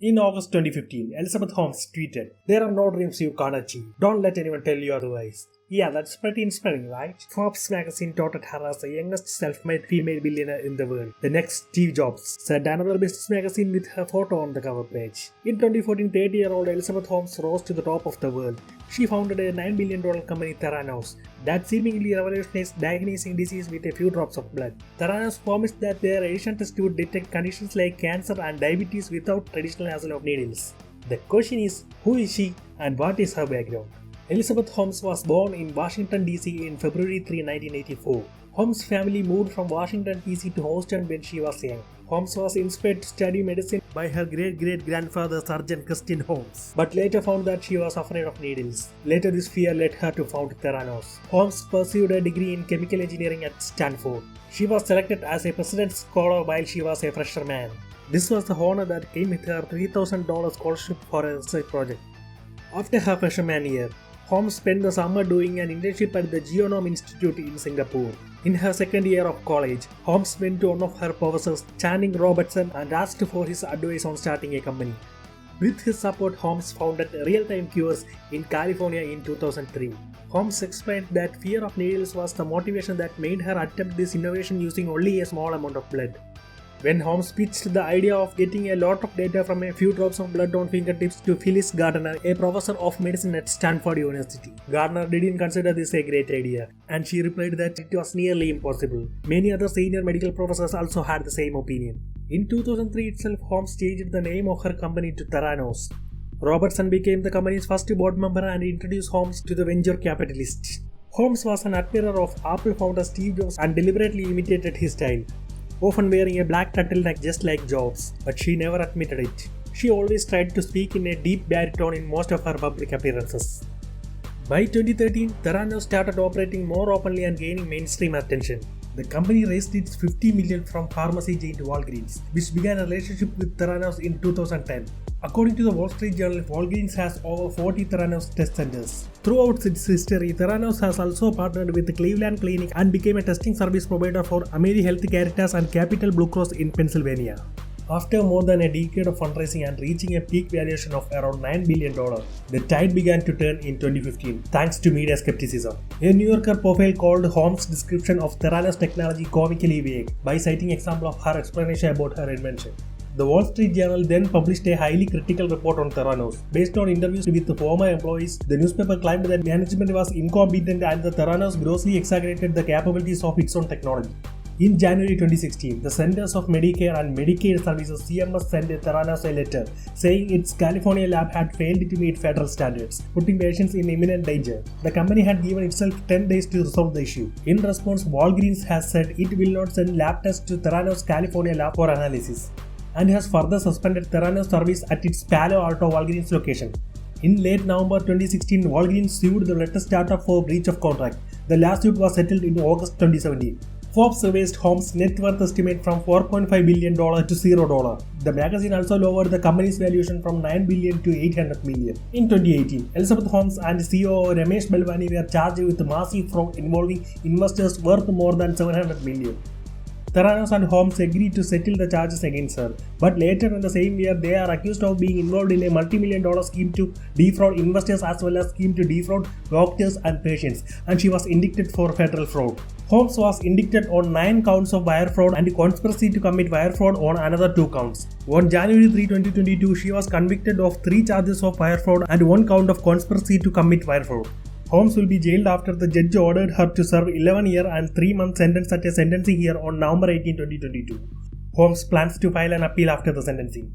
In August 2015, Elizabeth Holmes tweeted, "There are no dreams you can't achieve. Don't let anyone tell you otherwise." Yeah, that's pretty inspiring, right? Forbes magazine touted her as the youngest self-made female billionaire in the world. The next Steve Jobs, said another business magazine with her photo on the cover page. In 2014, 30-year-old Elizabeth Holmes rose to the top of the world. She founded a $9 billion company, Theranos, that seemingly revolutionized diagnosing disease with a few drops of blood. Theranos promised that their Asian test would detect conditions like cancer and diabetes without traditional hassle of needles. The question is, who is she and what is her background? Elizabeth Holmes was born in Washington, D.C. in February 3, 1984. Holmes' family moved from Washington, D.C. to Houston when she was young. Holmes was inspired to study medicine by her great-great-grandfather, Surgeon Christian Holmes, but later found that she was afraid of needles. Later, this fear led her to found Theranos. Holmes pursued a degree in chemical engineering at Stanford. She was selected as a President's Scholar while she was a freshman. This was the honor that came with her $3,000 scholarship for a research project. After her freshman year, Holmes spent the summer doing an internship at the Genome Institute in Singapore. In her second year of college, Holmes went to one of her professors, Channing Robertson, and asked for his advice on starting a company. With his support, Holmes founded Real-Time Cures in California in 2003. Holmes explained that fear of needles was the motivation that made her attempt this innovation using only a small amount of blood. When Holmes pitched the idea of getting a lot of data from a few drops of blood on fingertips to Phyllis Gardner, a professor of medicine at Stanford University, Gardner didn't consider this a great idea, and she replied that it was nearly impossible. Many other senior medical professors also had the same opinion. In 2003 itself, Holmes changed the name of her company to Theranos. Robertson became the company's first board member and introduced Holmes to the venture capitalists. Holmes was an admirer of Apple founder Steve Jobs and deliberately imitated his style, often wearing a black turtleneck just like Jobs, but she never admitted it. She always tried to speak in a deep baritone in most of her public appearances. By 2013, Theranos started operating more openly and gaining mainstream attention. The company raised its $50 million from pharmacy giant Walgreens, which began a relationship with Theranos in 2010. According to the Wall Street Journal, Walgreens has over 40 Theranos test centers. Throughout its history, Theranos has also partnered with the Cleveland Clinic and became a testing service provider for AmeriHealth Caritas and Capital Blue Cross in Pennsylvania. After more than a decade of fundraising and reaching a peak valuation of around $9 billion, the tide began to turn in 2015, thanks to media skepticism. A New Yorker profile called Holmes' description of Theranos technology comically vague by citing example of her explanation about her invention. The Wall Street Journal then published a highly critical report on Theranos. Based on interviews with the former employees, the newspaper claimed that management was incompetent and the Theranos grossly exaggerated the capabilities of its own technology. In January 2016, the Centers of Medicare and Medicaid Services (CMS) sent Theranos a letter saying its California lab had failed to meet federal standards, putting patients in imminent danger. The company had given itself 10 days to resolve the issue. In response, Walgreens has said it will not send lab tests to Theranos California lab for analysis, and has further suspended Theranos service at its Palo Alto Walgreens location. In late November 2016, Walgreens sued the latest startup for breach of contract. The lawsuit was settled in August 2017. Forbes revised Holmes' net worth estimate from $4.5 billion to $0. The magazine also lowered the company's valuation from $9 billion to $800 million. In 2018, Elizabeth Holmes and CEO Ramesh Balwani were charged with massive fraud involving investors worth more than $700 million. Theranos and Holmes agreed to settle the charges against her, but later in the same year they are accused of being involved in a multi-million-dollar scheme to defraud investors as well as scheme to defraud doctors and patients, and she was indicted for federal fraud. Holmes was indicted on 9 counts of wire fraud and conspiracy to commit wire fraud on another 2 counts. On January 3, 2022, she was convicted of 3 charges of wire fraud and 1 count of conspiracy to commit wire fraud. Holmes will be jailed after the judge ordered her to serve 11-year and 3-month sentence at a sentencing hearing on November 18, 2022. Holmes plans to file an appeal after the sentencing.